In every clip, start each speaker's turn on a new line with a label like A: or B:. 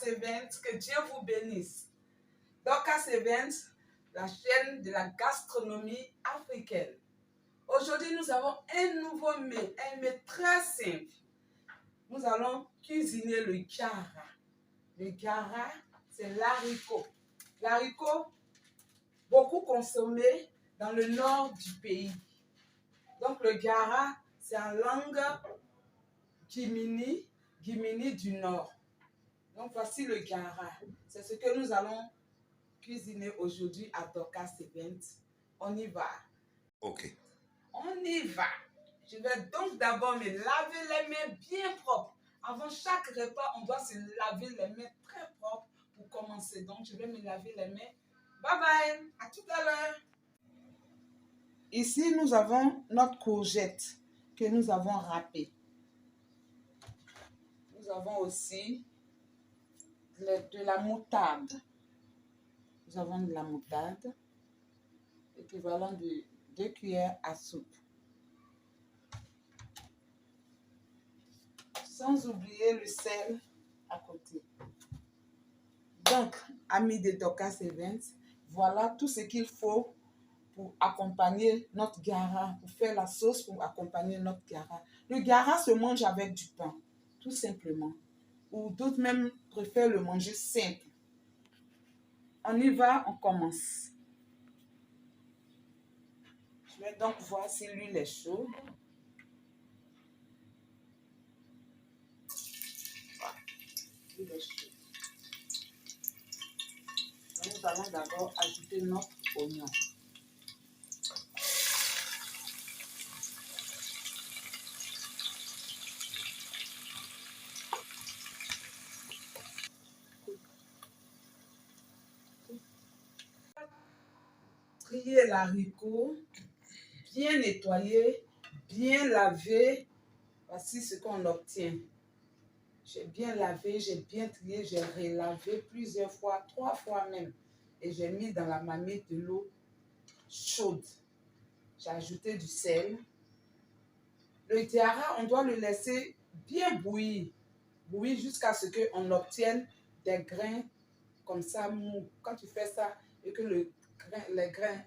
A: Dorcas Events, que Dieu vous bénisse. Dorcas Events, la chaîne de la gastronomie africaine. Aujourd'hui, nous avons un nouveau mets, un mets très simple. Nous allons cuisiner le gara. Le gara, c'est l'haricot. L'haricot, beaucoup consommé dans le nord du pays. Donc le gara, c'est en langue gimini du nord. Donc voici le gara. C'est ce que nous allons cuisiner aujourd'hui à Dorcas Events. On y va.
B: Ok.
A: On y va. Je vais donc d'abord me laver les mains bien propres. Avant chaque repas, on doit se laver les mains très propres pour commencer. Donc je vais me laver les mains. Bye bye. À tout à l'heure. Ici, nous avons notre courgette que nous avons râpée. Nous avons aussi de la moutarde. Nous avons de la moutarde, équivalent de 2 cuillères à soupe. Sans oublier le sel à côté. Donc, amis de Dorcas Events, voilà tout ce qu'il faut pour accompagner notre gara, pour faire la sauce pour accompagner notre gara. Le gara se mange avec du pain, tout simplement. Ou d'autres même préfèrent le manger simple. On y va, on commence. Je vais donc voir si l'huile est chaude. L'huile est chaude. Donc, nous allons d'abord ajouter notre oignon. Trier l'haricot, bien nettoyer, bien laver. Voici ce qu'on obtient. J'ai bien lavé, j'ai bien trié, j'ai relavé plusieurs fois, 3 fois même. Et j'ai mis dans la marmite de l'eau chaude. J'ai ajouté du sel. Le gara, on doit le laisser bien bouillir. Bouillir jusqu'à ce qu'on obtienne des grains comme ça mou. Quand tu fais ça et que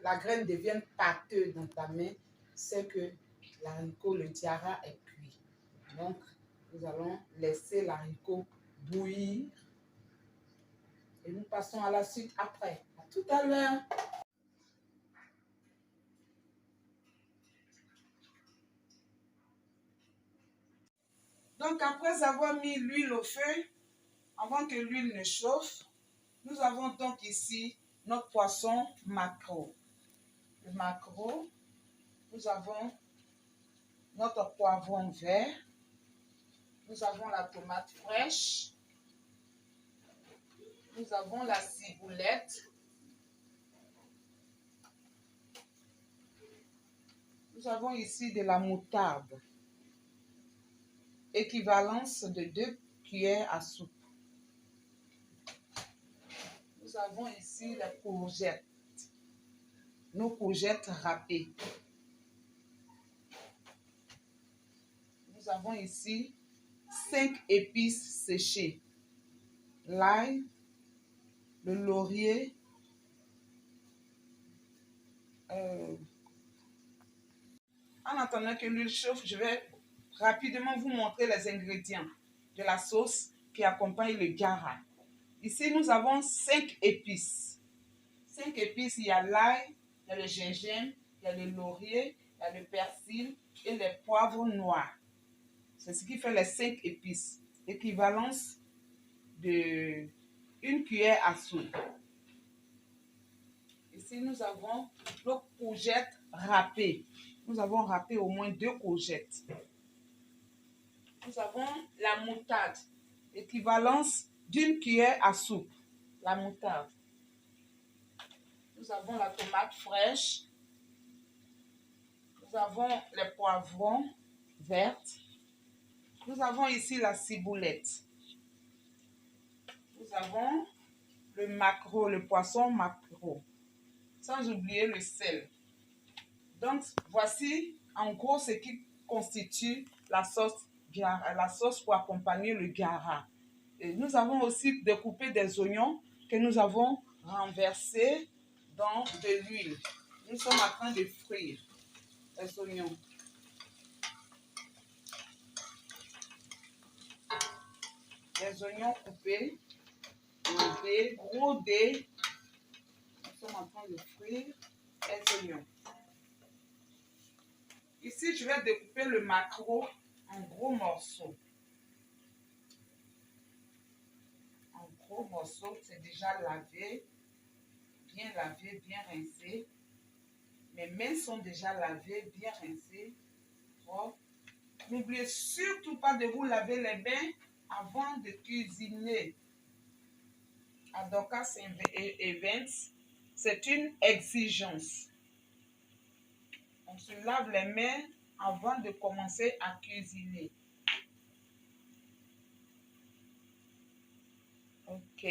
A: la graine devienne pâteuse dans ta main, c'est que l'haricot, le gara est cuit. Donc, nous allons laisser l'haricot bouillir et nous passons à la suite après. À tout à l'heure. Donc, après avoir mis l'huile au feu, avant que l'huile ne chauffe, nous avons donc ici notre poisson maquereau. Le maquereau, nous avons notre poivron vert, nous avons la tomate fraîche, nous avons la ciboulette, nous avons ici de la moutarde, équivalence de 2 cuillères à soupe. Nous avons ici les courgettes, nos courgettes râpées. Nous avons ici 5 épices séchées, l'ail, le laurier, En attendant que l'huile chauffe, je vais rapidement vous montrer les ingrédients de la sauce qui accompagne le gara. Ici, nous avons 5 épices. 5 épices, il y a l'ail, il y a le gingembre, il y a le laurier, il y a le persil et les poivrons noirs. C'est ce qui fait les 5 épices. Équivalence de 1 cuillère à soupe. Ici, nous avons nos courgettes râpées. Nous avons râpé au moins 2 courgettes. Nous avons la moutarde, équivalence d'1 cuillère à soupe. La moutarde. Nous avons la tomate fraîche. Nous avons les poivrons verts. Nous avons ici la ciboulette. Nous avons le maquereau, le poisson maquereau. Sans oublier le sel. Donc, voici en gros ce qui constitue la sauce pour accompagner le gara. Et nous avons aussi découpé des oignons que nous avons renversés dans de l'huile. Nous sommes en train de frire les oignons. Les oignons coupés, en dés, gros dés. Nous sommes en train de frire les oignons. Ici, je vais découper le maquereau en gros morceaux. En gros morceaux, c'est déjà lavé, bien rincé. Mes mains sont déjà lavées, bien rincées, propres. N'oubliez surtout pas de vous laver les mains avant de cuisiner. À Dorcas Events, c'est une exigence. On se lave les mains avant de commencer à cuisiner. Ok.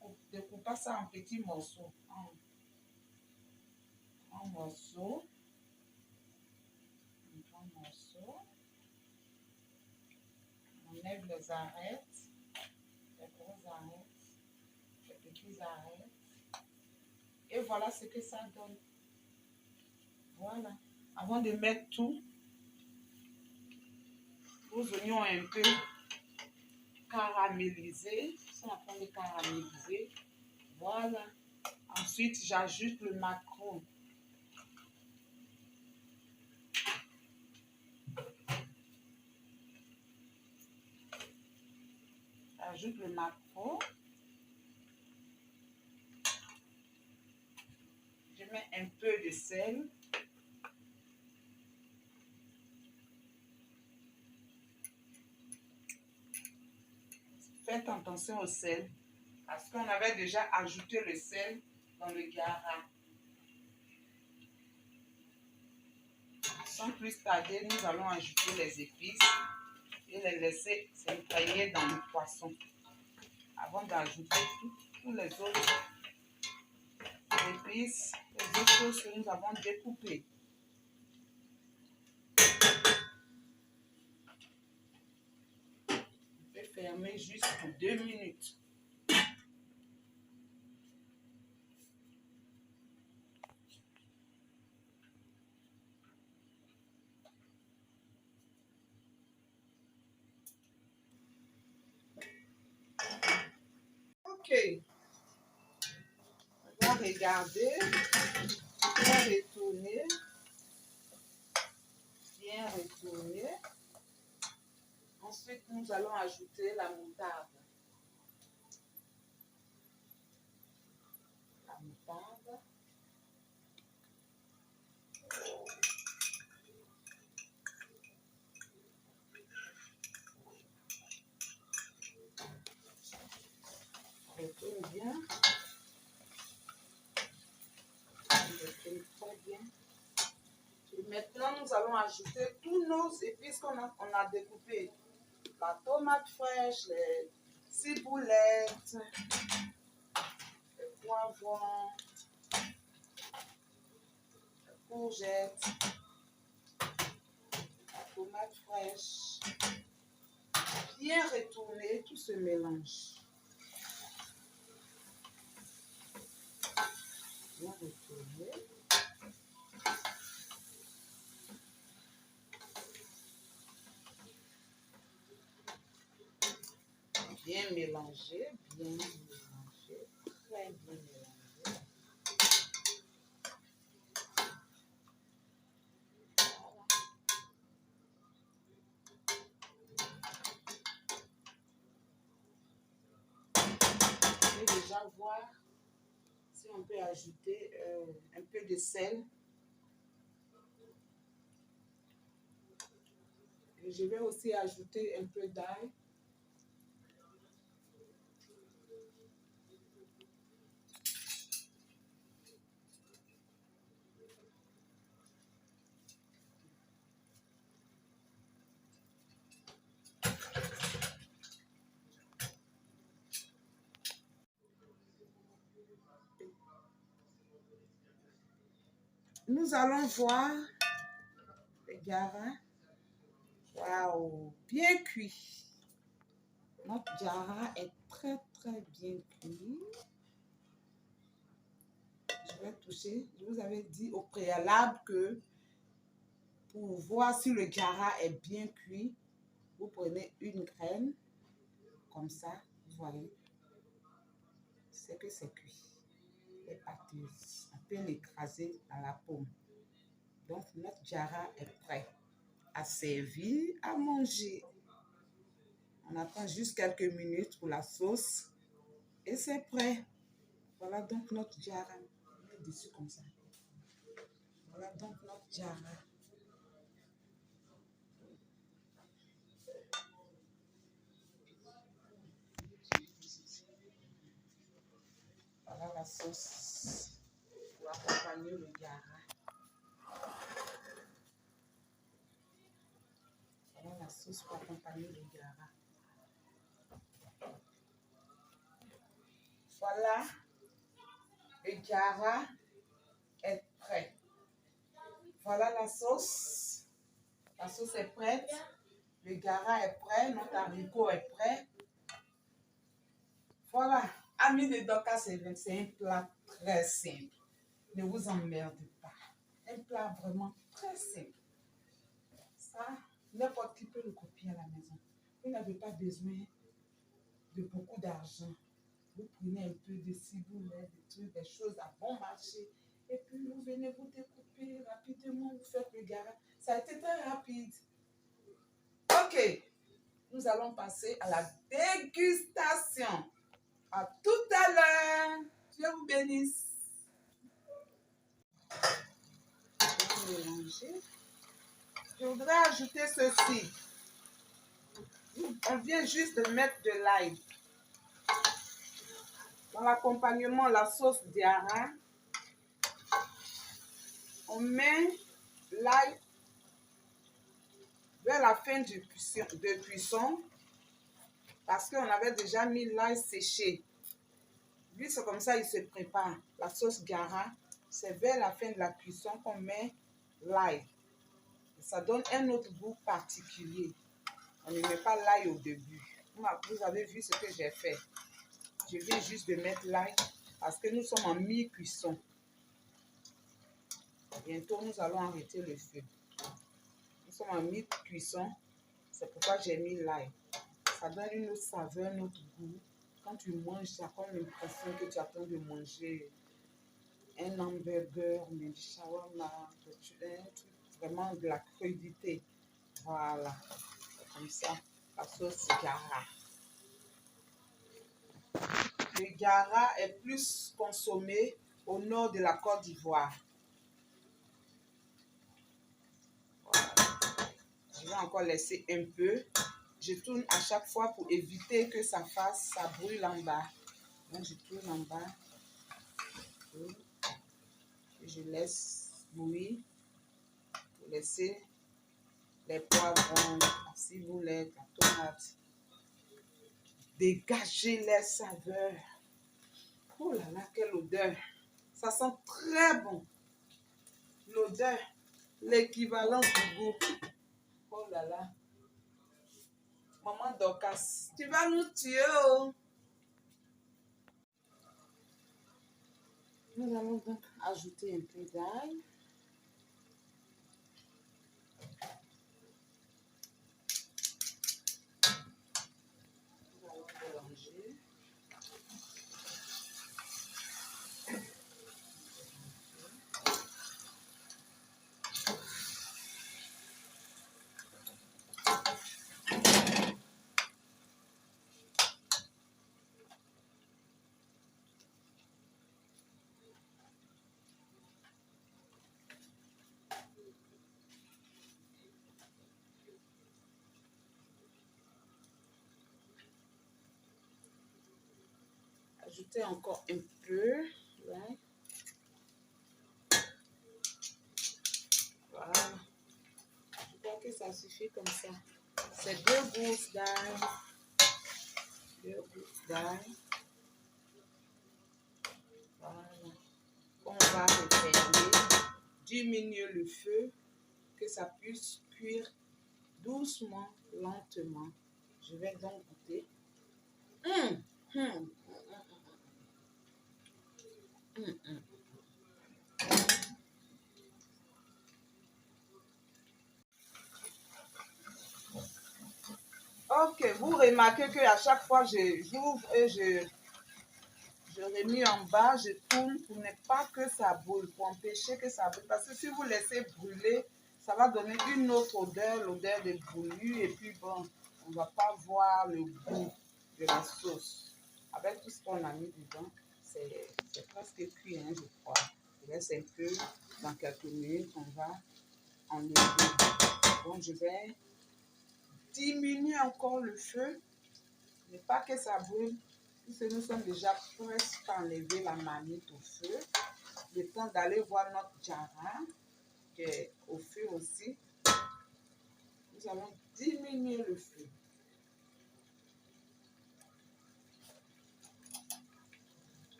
A: On découpe ça en petits morceaux. En morceaux. Un grand morceau. On enlève les arêtes, les grosses arêtes, les petites arêtes. Et voilà ce que ça donne. Voilà. Avant de mettre tout, vos oignons un peu caramélisés. Ils sont en train de caraméliser. Voilà. Ensuite, j'ajoute le maquereau. J'ajoute le maquereau. Je mets un peu de sel. Faites attention au sel, parce qu'on avait déjà ajouté le sel dans le garam. Sans plus tarder, nous allons ajouter les épices et les laisser s'imprégner dans le poisson avant d'ajouter tous les autres épices, les autres choses que nous avons découpées. On peut fermer juste pour 2 minutes. Ok. On va regarder. On va retourner. Bien retourner. Ensuite, nous allons ajouter la moutarde. La moutarde. On retourne bien. On retourne très bien. Et maintenant, nous allons ajouter tous nos épices qu'on a découpées. La tomate fraîche, les ciboulettes, les poivrons, les courgettes, la tomate fraîche. Bien retourner tout ce mélange. Bien retourner. Bien mélanger, très bien mélanger. Je vais déjà voir si on peut ajouter un peu de sel. Et je vais aussi ajouter un peu d'ail. Nous allons voir les garins. Waouh, bien cuit. Notre jara est très bien cuit. Je vais toucher. Je vous avais dit au préalable que pour voir si le jara est bien cuit, vous prenez une graine comme ça, vous voyez, c'est que c'est cuit. Les pâteuses, on peut l'écraser dans la paume. Donc notre jara est prêt à servir, à manger. On attend juste quelques minutes pour la sauce et c'est prêt. Voilà donc notre jara. On met dessus comme ça. Voilà donc notre jara. Voilà la sauce pour accompagner le jara. Voilà la sauce pour accompagner le jara. Voilà, le jara est prêt. Voilà la sauce. La sauce est prête. Le jara est prêt. Notre haricot est prêt. Voilà, amis de Dorcas Events, c'est un plat très simple. Ne vous emmerdez pas. Un plat vraiment très simple. Ça, n'importe qui peut le copier à la maison. Vous n'avez pas besoin de beaucoup d'argent. Vous prenez un peu de ciboulette, des trucs, des choses à bon marché. Et puis vous venez vous découper rapidement, vous faites le jara. Ça a été très rapide. Ok, nous allons passer à la dégustation. À tout à l'heure. Dieu vous bénisse. Je vais mélanger. Je voudrais ajouter ceci. On vient juste de mettre de l'ail. Dans l'accompagnement, la sauce jara, on met l'ail vers la fin de cuisson parce qu'on avait déjà mis l'ail séché. Lui, c'est comme ça il se prépare. La sauce jara, c'est vers la fin de la cuisson qu'on met l'ail. Ça donne un autre goût particulier. On ne met pas l'ail au début. Vous avez vu ce que j'ai fait. Je viens juste de mettre l'ail parce que nous sommes en mi-cuisson. Bientôt, nous allons arrêter le feu. Nous sommes en mi-cuisson. C'est pourquoi j'ai mis l'ail. Ça donne une autre saveur, un autre goût. Quand tu manges, tu as comme l'impression que tu es en train de manger un hamburger, du shawarma, vraiment de la crudité. Voilà. Comme ça, la sauce jara. Le jara est plus consommé au nord de la Côte d'Ivoire. Voilà. Je vais encore laisser un peu. Je tourne à chaque fois pour éviter que ça brûle en bas. Donc je tourne en bas. Et je laisse bouillir. Pour laisser les poivrons, la ciboulette, la tomate dégager les saveurs. Oh là là, quelle odeur! Ça sent très bon. L'odeur, l'équivalent du goût. Oh là là. Maman Dorcas, tu vas nous tuer, oh. Nous allons donc ajouter un peu d'ail. Nous allons mélanger. Ajouter encore un peu. Ouais. Voilà. Je crois que ça suffit comme ça. C'est 2 gousses d'ail. 2 gousses d'ail. Voilà. On va refermer, diminuer le feu, que ça puisse cuire doucement, lentement. Je vais donc goûter. Hum, hum, hum, hum. Ok, vous remarquez qu'à chaque fois, j'ouvre et je remets en bas, je tourne pour ne pas que ça brûle, pour empêcher que ça brûle. Parce que si vous laissez brûler, ça va donner une autre odeur, l'odeur de brûlure. Et puis bon, on ne va pas voir le goût de la sauce. Avec tout ce qu'on a mis dedans, c'est presque cuit, hein, je crois. Il reste un peu, dans quelques minutes, on va enlever. Donc je vais diminuer encore le feu, ne pas que ça brûle. Puisque nous sommes déjà presque enlever la marmite au feu. Le temps d'aller voir notre jara qui est au feu aussi. Nous allons diminuer le feu.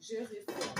A: Je refais.